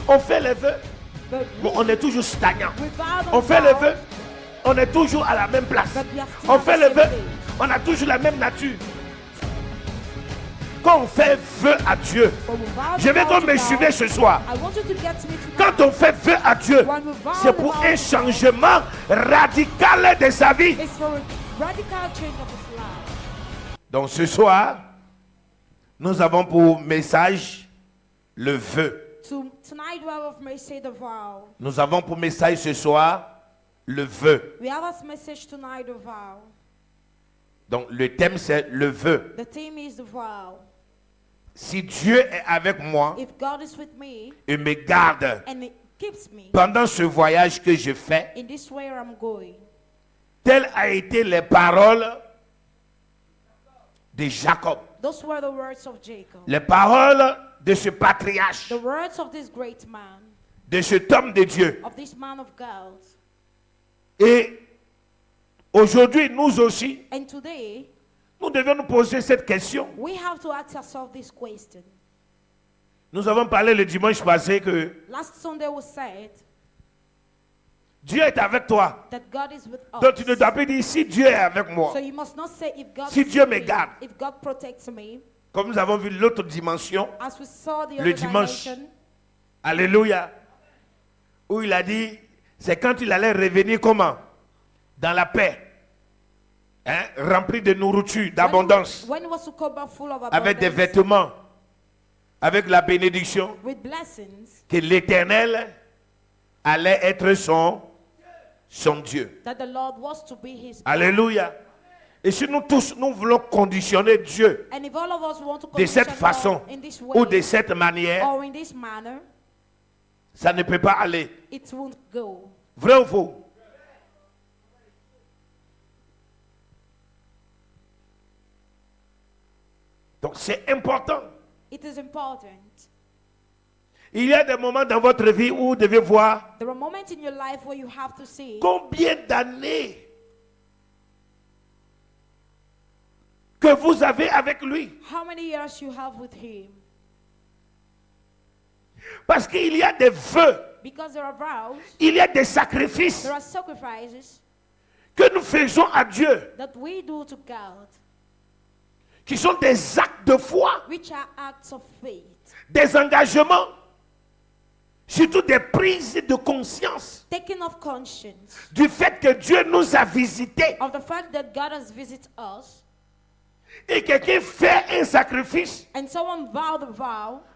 On fait les vœux, mais on est toujours stagnant. On fait les vœux, on est toujours à la même place. On fait les vœux, on a toujours la même nature. Quand on fait vœu à Dieu, je veux qu'on me suive ce soir. Quand on fait vœu à Dieu, c'est pour un changement radical de sa vie. Donc ce soir, nous avons pour message le vœu. Nous avons pour message ce soir le vœu. Donc le thème c'est le vœu. Si Dieu est avec moi, il me garde pendant ce voyage que je fais, telles a été les paroles de Jacob. Les paroles de ce patriarche, de cet homme de Dieu. Et aujourd'hui, nous aussi, nous devons nous poser cette question. Nous avons parlé le dimanche passé que Dieu est avec toi. Donc tu ne dois pas dire si Dieu est avec moi. Si Dieu me garde. Comme nous avons vu l'autre dimension, le dimanche. Alléluia. Où il a dit, c'est quand il allait revenir comment? Dans la paix. Hein? Rempli de nourriture, d'abondance. Avec des vêtements. Avec la bénédiction. Que l'Éternel allait être son Dieu. Alléluia. Et si nous tous, nous voulons conditionner Dieu de cette façon ou de cette manière, ça ne peut pas aller. Vrai ou faux? Donc c'est important. Il y a des moments dans votre vie où vous devez voir combien d'années que vous avez avec lui. Parce qu'il y a des vœux, il y a des sacrifices que nous faisons à Dieu, qui sont des actes de foi, des engagements, surtout des prises de conscience du fait que Dieu nous a visités. Et quelqu'un fait un sacrifice,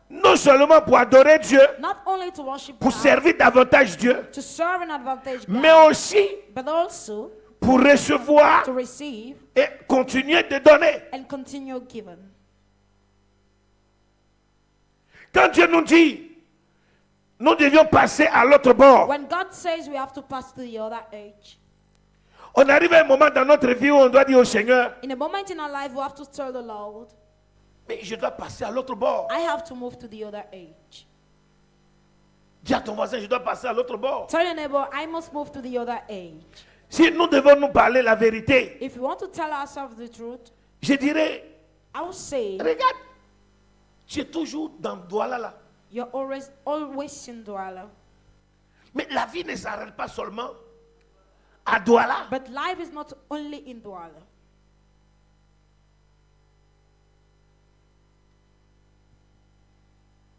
non seulement pour adorer Dieu, pour servir davantage Dieu, mais aussi pour recevoir et continuer de donner. Quand Dieu nous dit, nous devions passer à l'autre bord, on arrive à un moment dans notre vie où on doit dire au Seigneur, mais je dois passer à l'autre bord. Dis à ton voisin, je dois passer à l'autre bord. Si nous devons nous parler la vérité, je dirais, regarde, tu es toujours dans Douala là. Mais la vie ne s'arrête pas seulement à Douala. But life is not only in Douala.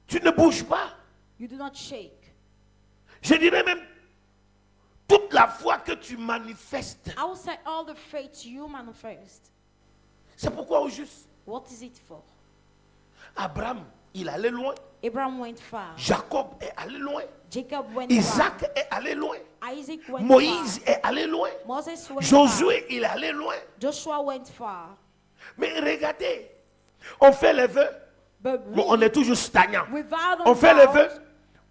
Tu ne bouges pas. You do not shake. Je dirais même toute la foi que tu manifestes. I will say all the faith you manifest. C'est pourquoi au juste, What is it for? Abraham, il allait loin. Abraham went far. Jacob est allé loin. Jacob went Isaac far. est allé loin. Isaac went Moïse far. est allé loin. Moses went Josué, il est allé loin. far. Joshua went far. Mais regardez, on fait les vœux, But mais on est toujours stagnant. we vow On fait les vows, vœux,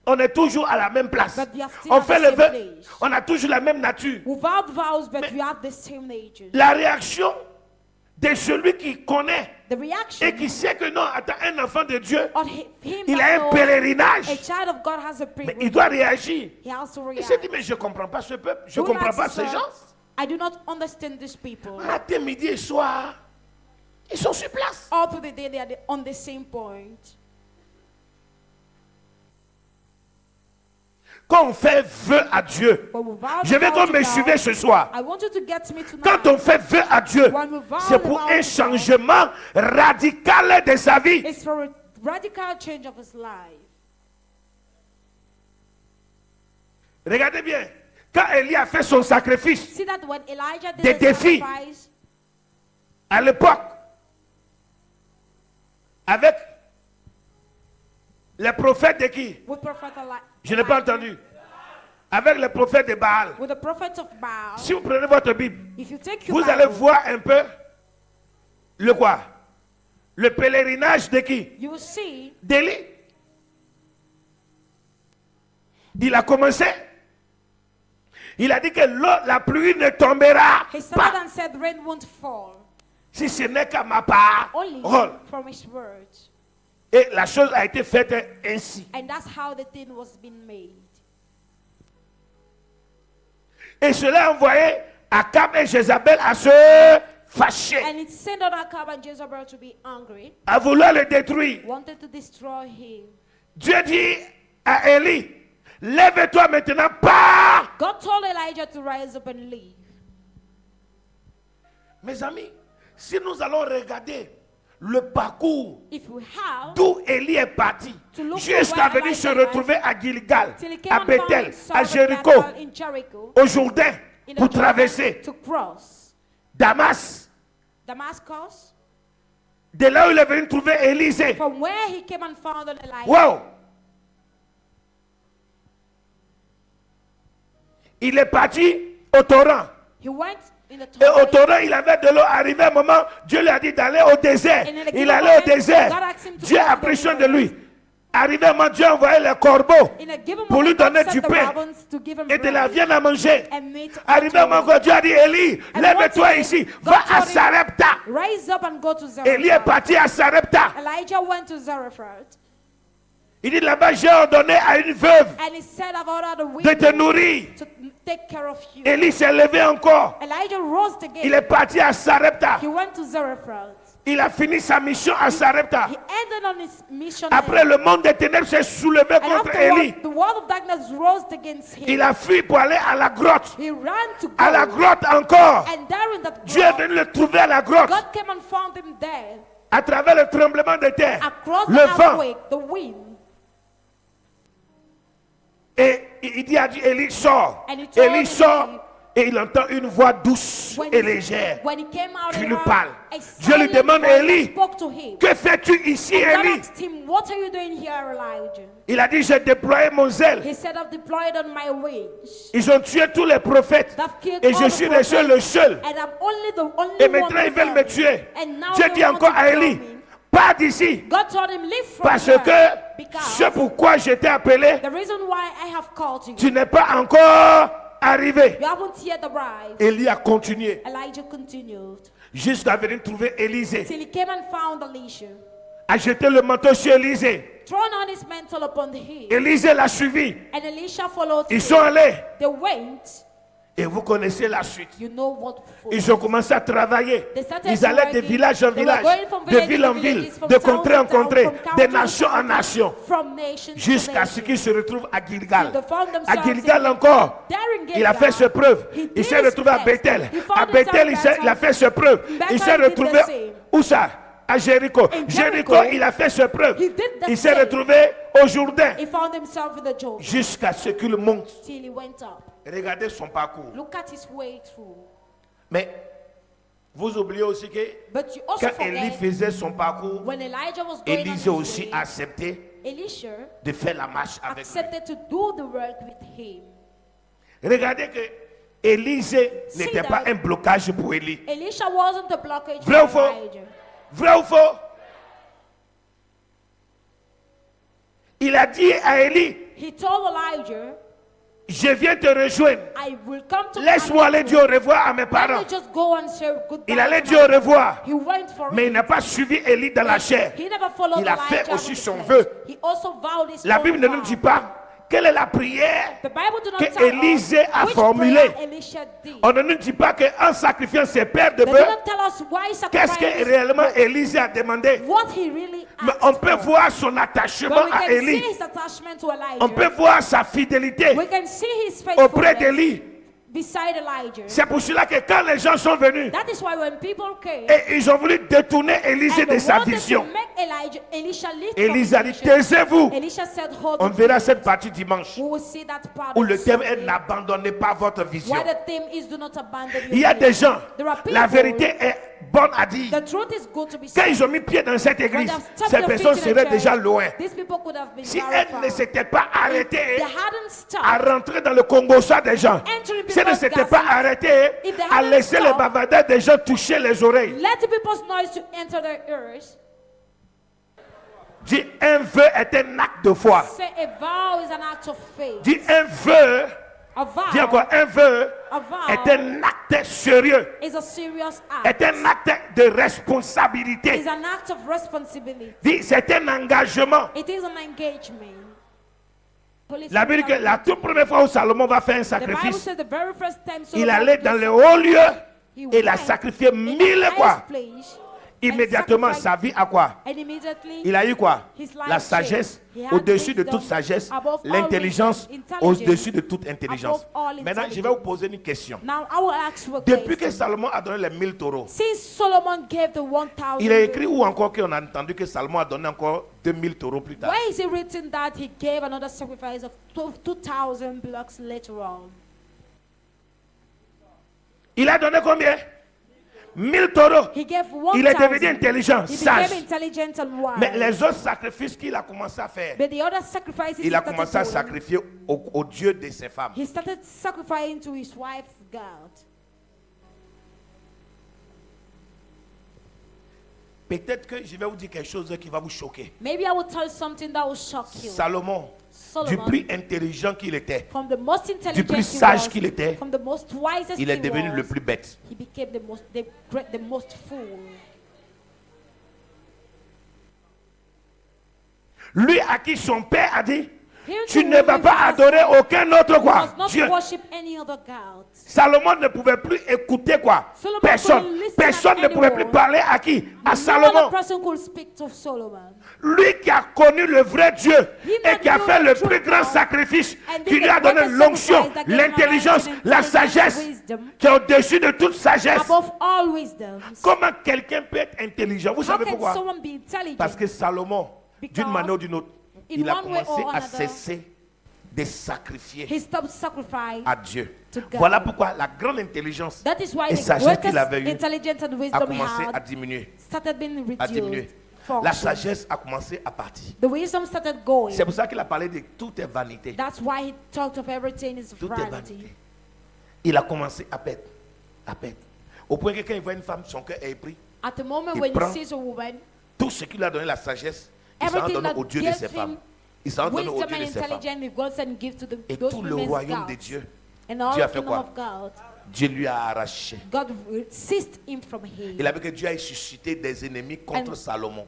on est toujours à la même place. but we are still On at fait the les same vœux, place. on a toujours la même nature. We vowed vows, but we have the same nature. La réaction de celui qui connaît The reaction et qui sait que non, attends, un enfant de Dieu, on him il that a un knows pèlerinage. a child of God has a Mais il pilgrimage. doit réagir. He has to Il s'est dit, react. mais je ne comprends pas ce peuple, je ne Who comprends likes pas to ces serve? gens. I do not understand these people. Matin, midi et soir, ils sont sur place. All through the day, they are on the same point. Quand on fait vœu à Dieu, je veux qu'on me suive ce soir. Quand on fait vœu à Dieu, c'est pour un changement radical de sa vie. It's for a radical change of his life. Regardez bien, quand Élie a fait son sacrifice des défis à l'époque, avec les prophètes de qui? Je n'ai pas entendu. Avec les prophètes de Baal. Si vous prenez votre Bible, vous allez voir un peu le quoi? Le pèlerinage de qui? D'Élie. Il a commencé. Il a dit que la pluie ne tombera pas. Si ce n'est qu'à ma parole. Et la chose a été faite ainsi. And that's how the thing was being made. Et cela a envoyé Akab et Jézabel à se fâcher. And it sent on Akab and Jezebel to be angry. À vouloir le détruire. Wanted to destroy him. Dieu dit à Élie, lève-toi maintenant, pars. God told Elijah to rise up and leave. Mes amis, si nous allons regarder le parcours d'où Élie est parti jusqu'à venir se retrouver à Gilgal, à Bethel, à Jéricho, au Jourdain, pour traverser Damas, de là où il est venu trouver Élisée. Wow! Il est parti au torrent. Et au torrent, il avait de l'eau. Arrivé un moment, Dieu lui a dit d'aller au désert. Il allait au désert. Dieu a pris soin de lui. Arrivé un moment, Dieu a envoyé les corbeaux pour lui donner du pain et de la viande à manger. Arrivé un moment, Dieu a dit, Élie, lève-toi ici, va à Sarepta. Élie est parti à Sarepta. Il dit là-bas, j'ai ordonné à une veuve de te nourrir. Élie s'est levé encore. Il est parti à Sarepta. Il a fini sa mission à Sarepta. Après, le monde des ténèbres s'est soulevé contre Élie. Il a fui pour aller à la grotte. À la grotte encore. Dieu est venu le trouver à la grotte. À travers le tremblement de terre, le vent. Et il dit à Dieu, Élie sort. Élie sort et il entend une voix douce et légère qui lui parle. Dieu lui demande, Élie, que fais-tu ici, Élie? Il a dit, j'ai déployé mon zèle. Ils ont tué tous les prophètes et je suis le seul. Et maintenant ils veulent me tuer. Dieu dit encore à Élie, pars d'ici. Parce que c'est pourquoi je t'ai appelé. Tu n'es pas encore arrivé. Élie a continué jusqu'à venir trouver Élisée. A jeté le manteau sur Élisée. Élisée l'a suivi. Ils sont allés. Et vous connaissez la suite. Ils ont commencé à travailler. Ils allaient de village en village, de ville en ville, de contrée en contrée, de nation en nation, jusqu'à ce qu'ils se retrouvent à Gilgal. À Gilgal encore, il a fait ses preuves. Il s'est retrouvé à Bethel. À Bethel, il a fait ses preuves. Il s'est retrouvé, où ça? À Jéricho. Jéricho, il a fait ses preuves. Il s'est retrouvé au Jourdain jusqu'à ce qu'il monte. Regardez son parcours. Mais vous oubliez aussi que quand Élie faisait son parcours, Élisée aussi a accepté de faire la marche avec lui. Regardez que Élisée n'était pas un blocage pour Élie. Vrai ou faux? Vrai ou faux? Il a dit à Élie, je viens te rejoindre. Laisse-moi aller dire au revoir à mes parents. Il allait dire au revoir. Mais il n'a pas suivi Élie dans la chair. Il a fait aussi son vœu. La Bible ne nous dit pas quelle est la prière que Élisée a formulée. On ne nous dit pas qu'en sacrifiant ses paires de bœufs, qu'est-ce que réellement Élisée a demandé. Mais on peut voir son attachement à Élie. On peut voir sa fidélité auprès d'Élie. C'est pour cela que quand les gens sont venus et ils ont voulu détourner Élisée de sa vision, Élisée a dit, taisez-vous. On verra cette partie dimanche où le thème est n'abandonnez pas votre vision. Il y a des gens, la vérité est bonne à dire. Quand ils ont mis pied dans cette église, ces personnes seraient déjà loin. Si elles ne s'étaient pas arrêtées à rentrer dans le Congo-ça des gens, si elles ne s'étaient pas arrêtées à laisser les bavardages des gens toucher les oreilles. Dis un vœu est un acte de foi. Dis un vœu. Dis encore, un vœu est un acte sérieux. Est un acte de responsabilité. Dis, c'est un engagement. La Bible dit que la toute première fois où Salomon va faire un sacrifice, il allait dans le haut lieu et il a sacrifié 1000 quoi. Immédiatement, sa vie a quoi? Il a eu quoi? La sagesse au-dessus de toute sagesse, l'intelligence au-dessus de toute intelligence. Maintenant, je vais vous poser une question. Depuis que Salomon a donné les 1000 taureaux, il est écrit où encore qu'on a entendu que Salomon a donné encore 2000 taureaux plus tard? Where is it written that he gave another sacrifice of 2,000 bullocks later on? Il a donné combien? 1000 taureaux. Il est devenu intelligent, sage. Mais les autres sacrifices qu'il a commencé à faire, il a commencé à sacrifier au Dieu de ses femmes. He started sacrificing to his wife God. Peut-être que je vais vous dire quelque chose qui va vous choquer. Maybe I will tell something that will shock you. Salomon, du plus intelligent qu'il était, du plus du sage qu'il était, il est devenu le plus bête. He became the most fool. Lui à qui son père a dit, tu ne vas pas adorer aucun autre quoi, Dieu. Salomon ne pouvait plus écouter quoi, personne. Personne ne pouvait plus parler à qui? À Salomon. Lui qui a connu le vrai Dieu et qui a fait le plus grand sacrifice, qui lui a donné l'onction, l'intelligence, la sagesse, qui est au-dessus de toute sagesse. Comment quelqu'un peut être intelligent? Vous savez pourquoi? Parce que Salomon, d'une manière ou d'une autre, il a commencé à cesser de sacrifier à Dieu. Voilà pourquoi la grande intelligence et sagesse qu'il avait eue a commencé à diminuer. La sagesse a commencé à partir. C'est pour ça qu'il a parlé de tout est vanité. Tout est vanité. Il a commencé à perdre. Au point que quand il voit une femme, son cœur est pris. Il prend tout ce qu'il a donné, la sagesse, il s'en donne au Dieu de ses femmes. Il s'en donne au Dieu de ses femmes. Et tout le royaume de Dieu, Dieu a fait quoi? Dieu lui a arraché. Il avait que Dieu a suscité des ennemis contre Salomon.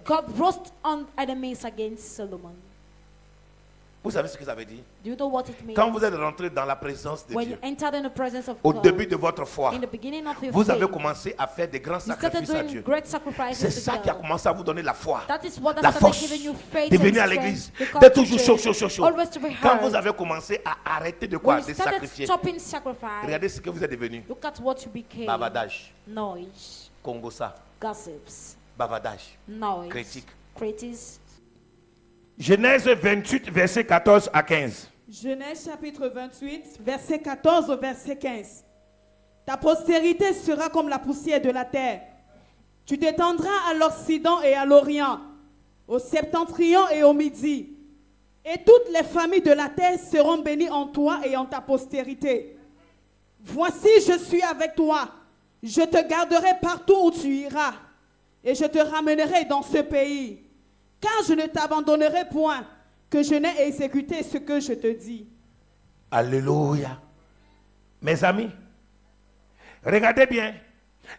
Vous savez ce que ça veut dire? Quand vous êtes rentré dans la présence de Dieu, au début de votre foi, vous avez commencé à faire des grands sacrifices à Dieu. C'est ça qui a commencé à vous donner la foi, la force de venir à l'église, d'être toujours chaud. Quand vous avez commencé à arrêter de quoi? De sacrifier. Regardez ce que vous êtes devenu. Bavardage, Congo-ça, bavardage, critique. Genèse 28, verset 14 à 15. Genèse chapitre 28, verset 14 au verset 15. Ta postérité sera comme la poussière de la terre. Tu t'étendras à l'Occident et à l'Orient, au septentrion et au midi. Et toutes les familles de la terre seront bénies en toi et en ta postérité. Voici, je suis avec toi. Je te garderai partout où tu iras. Et je te ramènerai dans ce pays. Car je ne t'abandonnerai point, que je n'ai exécuté ce que je te dis. Alléluia. Mes amis, regardez bien.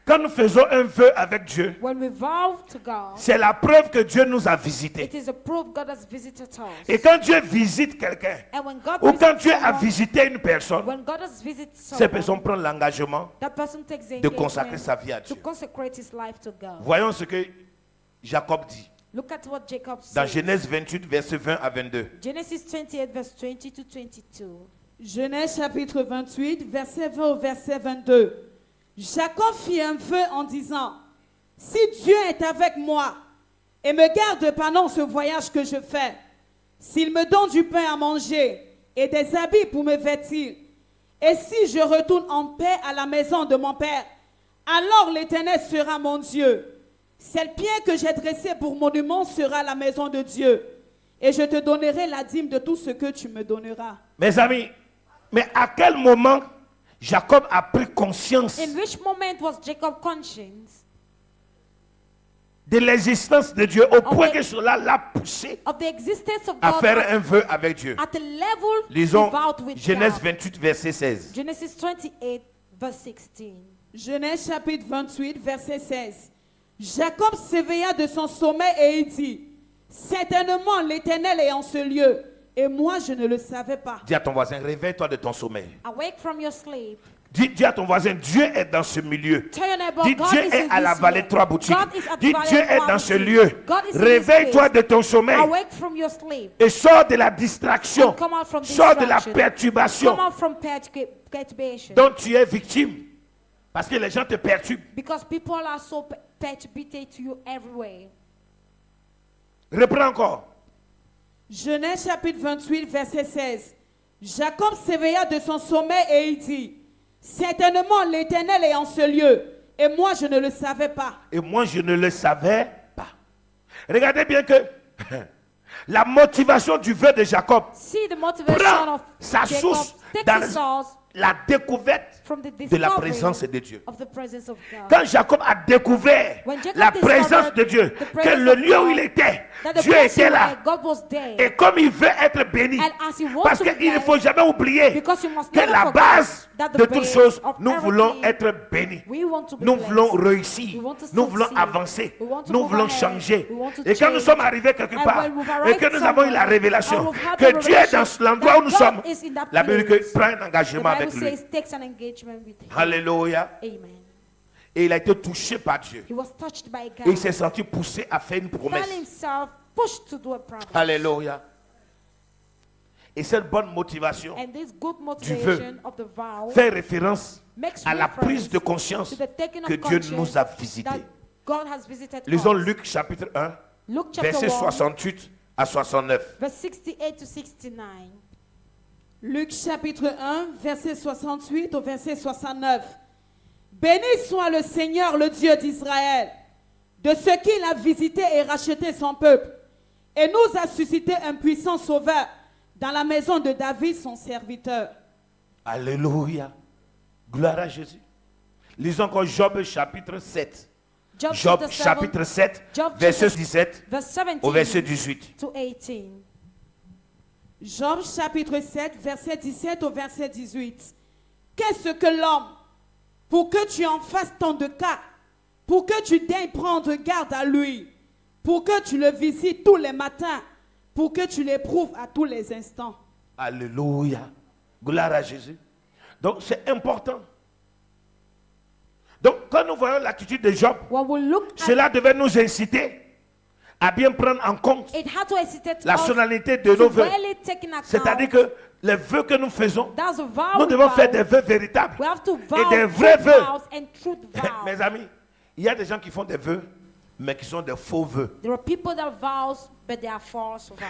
Quand nous faisons un vœu avec Dieu, c'est la preuve que Dieu nous a visités. Et quand Dieu visite quelqu'un, ou quand Dieu a visité une personne, cette personne prend l'engagement de consacrer sa vie à Dieu. Voyons ce que Jacob dit. Look at what Jacob says. Dans Genèse 28, verset 20 à 22. Genesis 28, verse 20 to 22. Genèse chapitre 28, verset 20 au verset 22. Jacob fit un vœu en disant, si Dieu est avec moi et me garde pendant ce voyage que je fais, s'il me donne du pain à manger et des habits pour me vêtir, et si je retourne en paix à la maison de mon père, alors l'Éternel sera mon Dieu. Cette pierre que j'ai dressée pour monument sera la maison de Dieu. Et je te donnerai la dîme de tout ce que tu me donneras. Mes amis, mais à quel moment Jacob a pris conscience In which moment was Jacob conscious de l'existence de Dieu au point que cela l'a poussé à faire un vœu avec Dieu? Lisons Genèse 28, verset 16. Genesis 28, verse 16. Genèse chapitre 28, verset 16. Jacob s'éveilla de son sommeil et il dit, certainement l'Éternel est en ce lieu, et moi je ne le savais pas. Dis à ton voisin, réveille-toi de ton sommeil. Awake from your sleep. Dis à ton voisin, Dieu est dans ce milieu. Dis, Dieu est à la vallée de Trois Boutiques. Dis, Dieu est dans ce lieu. Réveille-toi de ton sommeil. Et sors de la distraction. Sors de la perturbation dont tu es victime. Parce que les gens te perturbent. Because people are so perturbated to you everywhere. Reprends encore. Genèse chapitre 28, verset 16. Jacob s'éveilla de son sommeil et il dit, certainement l'Éternel est en ce lieu, et moi je ne le savais pas. Et moi je ne le savais pas. Regardez bien que la motivation du vœu de Jacob prend sa source dans la découverte de la présence de Dieu. Quand Jacob a découvert la présence de Dieu, que le lieu où il était, Dieu était là. Et comme il veut être béni, parce qu'il ne faut jamais oublier que la base de toutes choses, nous voulons être bénis. Nous voulons réussir. Nous voulons avancer. Nous voulons changer. Et quand nous sommes arrivés quelque part, et que nous avons eu la révélation que Dieu est dans l'endroit où nous sommes, la Bible dit que prend un engagement avec lui. Alléluia. Et il a été touché par Dieu. Et il s'est senti poussé à faire une promesse. Alléluia. Et cette bonne motivation du vœu fait référence à la prise de conscience que Dieu nous a visité. Lisons Luc chapitre 1, verset 68 à 69. Luc chapitre 1, verset 68 au verset 69. Béni soit le Seigneur, le Dieu d'Israël, de ce qu'il a visité et racheté son peuple, et nous a suscité un puissant sauveur dans la maison de David, son serviteur. Alléluia. Gloire à Jésus. Lisons encore Job chapitre 7. Job chapitre 7, verset 17 au verset 18. Job chapitre 7, verset 17 au verset 18. Qu'est-ce que l'homme pour que tu en fasses tant de cas, pour que tu daignes prendre garde à lui, pour que tu le visites tous les matins, pour que tu l'éprouves à tous les instants. Alléluia. Gloire à Jésus. Donc c'est important. Donc quand nous voyons l'attitude de Job, cela devait nous inciter à bien prendre en compte la solennité de nos vœux. C'est-à-dire que les vœux que nous faisons, nous devons faire des vœux véritables et des vrais vœux. Mes amis, il y a des gens qui font des vœux, mais qui sont des faux vœux.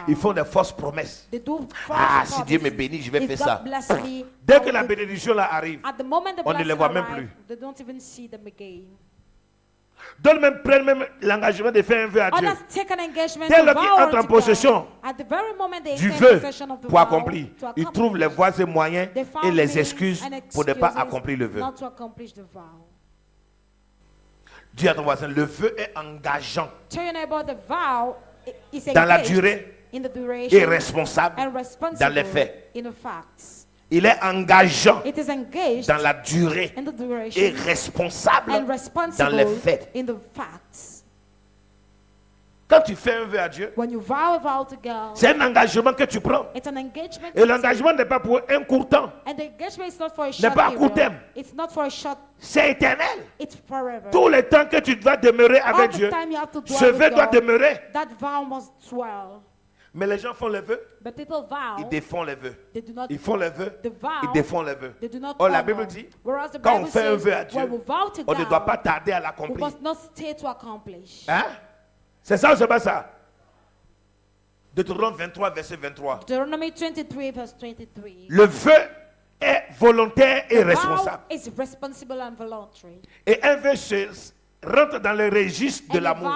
Ils font des fausses promesses. Ah, si Dieu me bénit, je vais faire ça. Dès que la bénédiction là arrive, on ne les voit même plus. D'autres même prennent même l'engagement de faire un vœu à Dieu. Dès lors qu'ils entrent en possession du vœu pour accomplir, ils trouvent les voies et moyens et les excuses pour ne pas accomplir le vœu. Dis à ton voisin, le vœu est engageant dans la durée et responsable dans les faits. Il est engageant dans la durée et responsable dans les faits. Quand tu fais un vœu à Dieu, c'est un engagement que tu prends. Et l'engagement n'est pas pour un court temps. N'est pas à court terme. C'est éternel. Tout le temps que tu dois demeurer avec Dieu, ce vœu doit demeurer. Mais les gens font les vœux, ils défont les vœux. Ils font les vœux, ils défont les vœux. Or la Bible dit, quand on fait un vœu à Dieu, on ne doit pas tarder à l'accomplir. Hein? C'est ça ou c'est pas ça? Deutéronome 23, verset 23. Le vœu est volontaire et responsable. Et un vœu rentre dans le registre de l'amour.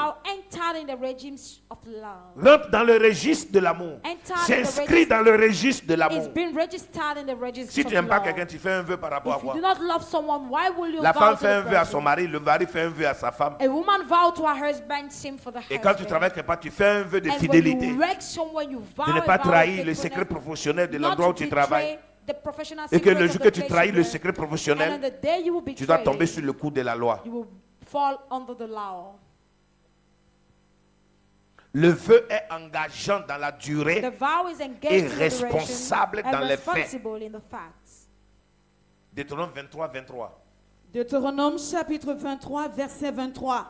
Rentre dans le registre de l'amour. S'inscrit dans le registre de l'amour. Si tu n'aimes pas quelqu'un, tu fais un vœu par rapport à quoi? La femme fait un vœu à son mari, le mari fait un vœu à sa femme. Et quand tu travailles quelque part, tu fais un vœu de fidélité. De ne pas trahir le secret professionnel de l'endroit où tu travailles. Et que le jour que tu trahis le secret professionnel, tu dois tomber sur le coup de la loi. Fall under the law. Le vœu est engageant dans la durée et responsable dans les faits. Deutéronome 23, 23. Deutéronome chapitre 23, verset 23.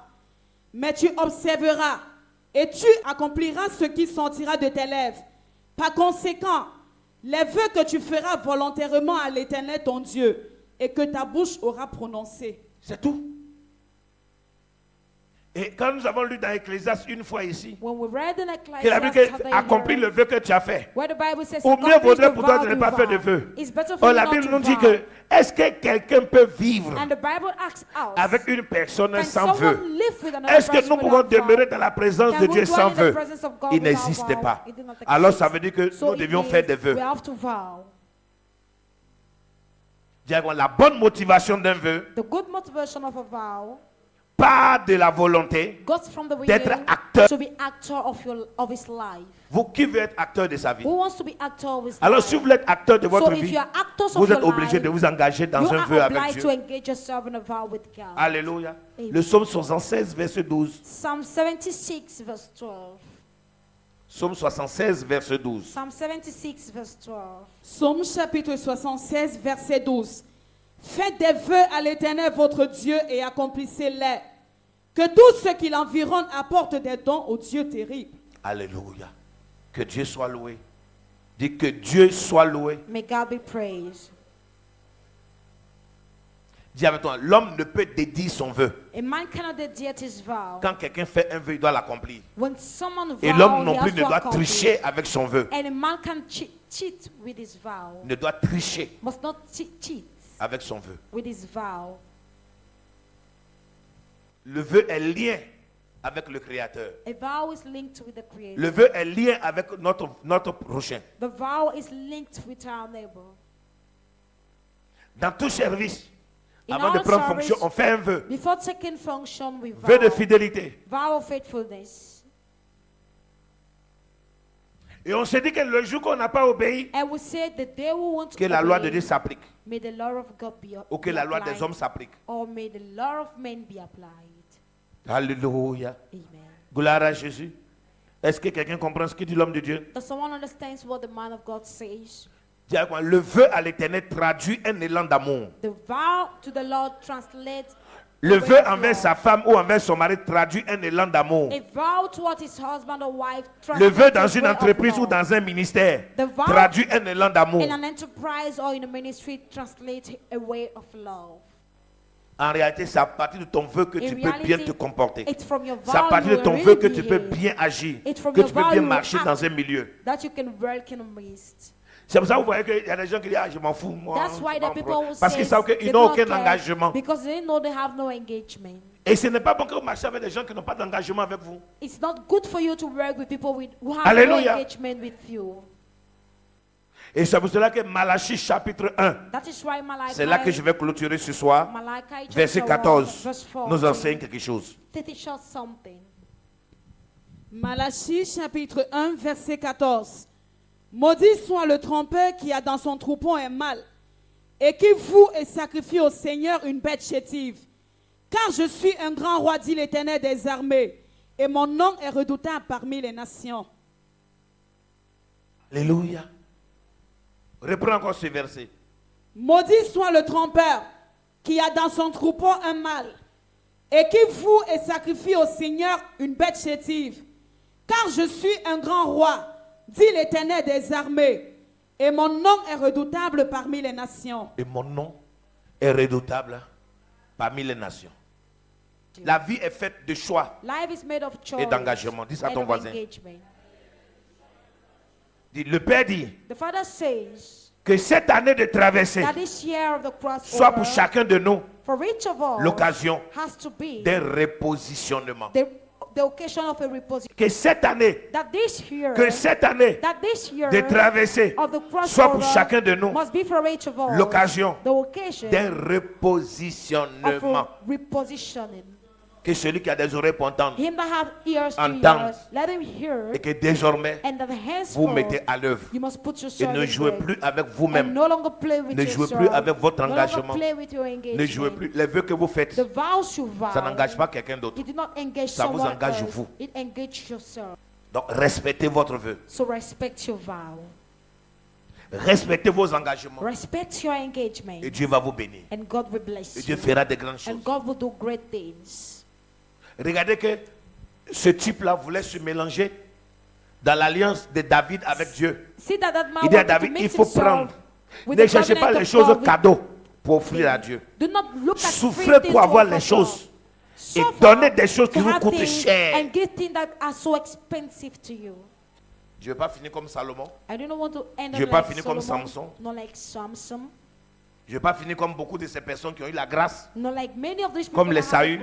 Mais tu observeras et tu accompliras ce qui sortira de tes lèvres. Par conséquent, les vœux que tu feras volontairement à l'Éternel ton Dieu et que ta bouche aura prononcé. C'est tout. Et quand nous avons lu dans Ecclésiaste une fois ici, que la Bible accomplit le vœu que tu as fait, ou mieux vaudrait pour toi de ne pas faire de vœu. Or, la Bible nous dit que est-ce que quelqu'un peut vivre avec une personne sans vœu? Est-ce que nous pouvons demeurer dans la présence de Dieu sans vœu? Il n'existe pas. Alors ça veut dire que nous devions faire des vœux. La bonne motivation d'un vœu, pas de la volonté d'être acteur. Vous qui veut être acteur de sa vie? Alors si vous voulez être acteur de votre vie, vous êtes obligé de vous engager dans un vœu avec Dieu. Alléluia. Le psaume 76 verset 12. Psalm 76 verse 12. Psaume 76 verset 12. Psalm 76 verse 12. Psaume chapitre 76 verset 12. Faites des vœux à l'Éternel votre Dieu et accomplissez-les. Que tout ce qui l'environne apporte des dons au Dieu terrible. Alléluia. Que Dieu soit loué. Dis que Dieu soit loué. May God be praised. Dis avec toi, l'homme ne peut dédier son vœu. A man cannot dedicate his vow. Quand quelqu'un fait un vœu, il doit l'accomplir. When someone Et l'homme non plus ne doit tricher avec son vœu. And a man can cheat with his vow. Ne doit tricher. Must not cheat. Avec son vœu. With his vow. Le vœu est lié avec le Créateur. A vow is linked with the Creator. Le vœu est lié avec notre prochain. The vow is linked with our neighbor. Dans tout service, avant de prendre fonction, on fait un vœu. Before taking function, we vow. Vœu de fidélité. Vow of faithfulness. Et on se dit que le jour qu'on n'a pas obéi, que la loi de Dieu s'applique. Ou que la loi des hommes s'applique. Alléluia. Gloire à Jésus. Est-ce que quelqu'un comprend ce que dit l'homme de Dieu? Le vœu à l'Éternel traduit un élan d'amour. Le vœu envers sa femme ou envers son mari traduit un élan d'amour. Le vœu dans une entreprise ou dans un ministère traduit un élan d'amour. En réalité, c'est à partir de ton vœu que tu peux bien te comporter. C'est à partir de ton vœu que tu peux bien agir, que tu peux bien marcher dans un milieu. C'est pour ça que vous voyez qu'il y a des gens qui disent je m'en fous, moi. Parce qu'ils savent qu'ils n'ont aucun engagement. Et ce n'est pas bon que vous marchiez avec des gens qui n'ont pas d'engagement avec vous. Alléluia. Et c'est pour cela que Malachie chapitre 1, c'est là que je vais clôturer ce soir, verset 14, nous enseigne quelque chose. Malachie chapitre 1, verset 14. Maudit soit le trompeur qui a dans son troupeau un mâle et qui voue et sacrifie au Seigneur une bête chétive. Car je suis un grand roi, dit l'Éternel des armées, et mon nom est redoutable parmi les nations. Alléluia. Reprends encore ce verset. Maudit soit le trompeur qui a dans son troupeau un mâle et qui voue et sacrifie au Seigneur une bête chétive. Car je suis un grand roi, dit l'Éternel des armées, et mon nom est redoutable parmi les nations. Et mon nom est redoutable parmi les nations. La vie est faite de choix et d'engagement. Dis ça à ton voisin. Le Père dit que cette année de traversée soit pour chacun de nous l'occasion d'un repositionnement. Que cette année de traversée soit pour chacun de nous l'occasion d'un repositionnement. Que celui qui a des oreilles pour entendre, entende, et que désormais, vous mettez à l'œuvre. Et ne jouez plus avec vous-même. Ne jouez plus avec votre engagement. Ne jouez plus. Les vœux que vous faites, ça n'engage pas quelqu'un d'autre. Ça vous engage vous. Donc, respectez votre vœu. Respectez vos engagements. Et Dieu va vous bénir. Et Dieu fera de grandes choses. Regardez que ce type-là voulait se mélanger dans l'alliance de David avec Dieu. Il dit à David, il faut prendre. Ne cherchez pas les choses cadeaux pour offrir à Dieu. Souffrez pour avoir les choses. Et donnez des choses qui vous coûtent cher. Je ne veux pas finir comme Salomon. Je ne veux pas finir comme Samson. Je ne veux pas finir comme beaucoup de ces personnes qui ont eu la grâce, comme les Saül,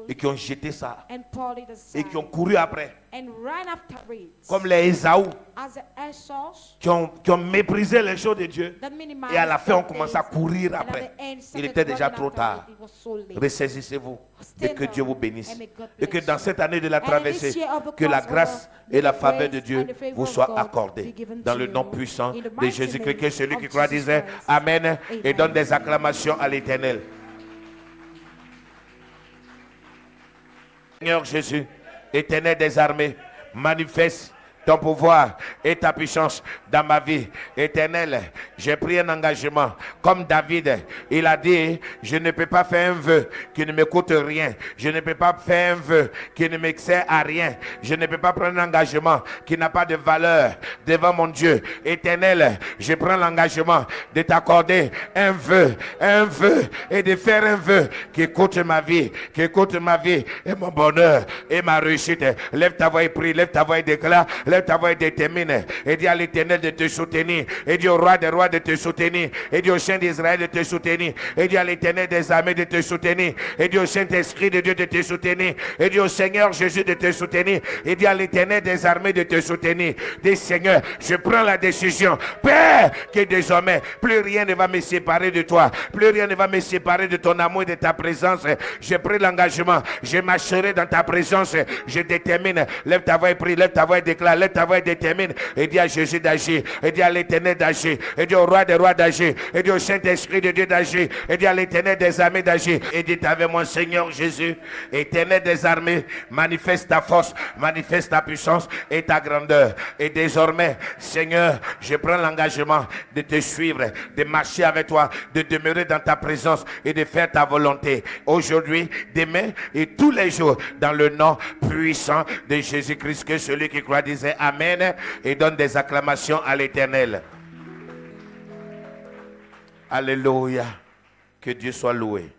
et qui ont jeté ça, et qui ont couru après, comme les Ésaü, qui ont méprisé les choses de Dieu, et à la fin ont commencé à courir après. Il était déjà trop tard. Ressaisissez-vous, et que Dieu vous bénisse. Et que dans cette année de la traversée, que la grâce et la faveur de Dieu vous soient accordées. Dans le nom puissant de Jésus-Christ, que celui qui croit disait Amen et donne des acclamations à l'Éternel. Seigneur Jésus, Éternel des armées, manifeste ton pouvoir et ta puissance dans ma vie. Éternel, j'ai pris un engagement. Comme David, il a dit, je ne peux pas faire un vœu qui ne me coûte rien. Je ne peux pas faire un vœu qui ne m'excède à rien. Je ne peux pas prendre un engagement qui n'a pas de valeur devant mon Dieu. Éternel, je prends l'engagement de t'accorder un vœu et de faire un vœu qui coûte ma vie, et mon bonheur et ma réussite. Lève ta voix et prie, lève ta voix et déclare. Lève ta voix et détermine. Et dis à l'Éternel de te soutenir. Et dis au roi des rois de te soutenir. Et dis au Saint d'Israël de te soutenir. Et dis à l'Éternel des armées de te soutenir. Et dis au Saint-Esprit de Dieu de te soutenir. Et dis au Seigneur Jésus de te soutenir. Et dis à l'Éternel des armées de te soutenir. Dis Seigneur, je prends la décision, Père, que désormais plus rien ne va me séparer de toi. Plus rien ne va me séparer de ton amour et de ta présence. J'ai pris l'engagement. Je marcherai dans ta présence. Je détermine. Lève ta voix et prie. Lève ta voix et déclare. Lève ta voix et détermine. Et dis à Jésus d'agir. Et dis à l'Éternel d'agir. Et dis au roi des rois d'agir. Et dis au Saint-Esprit de Dieu d'agir. Et dis à l'Éternel des armées d'agir. Et dis avec moi, Seigneur Jésus, Éternel des armées, manifeste ta force, manifeste ta puissance et ta grandeur. Et désormais, Seigneur, je prends l'engagement de te suivre, de marcher avec toi, de demeurer dans ta présence et de faire ta volonté. Aujourd'hui, demain et tous les jours, dans le nom puissant de Jésus-Christ, que celui qui croit disait Amen et donne des acclamations à l'Éternel. Alléluia. Que Dieu soit loué.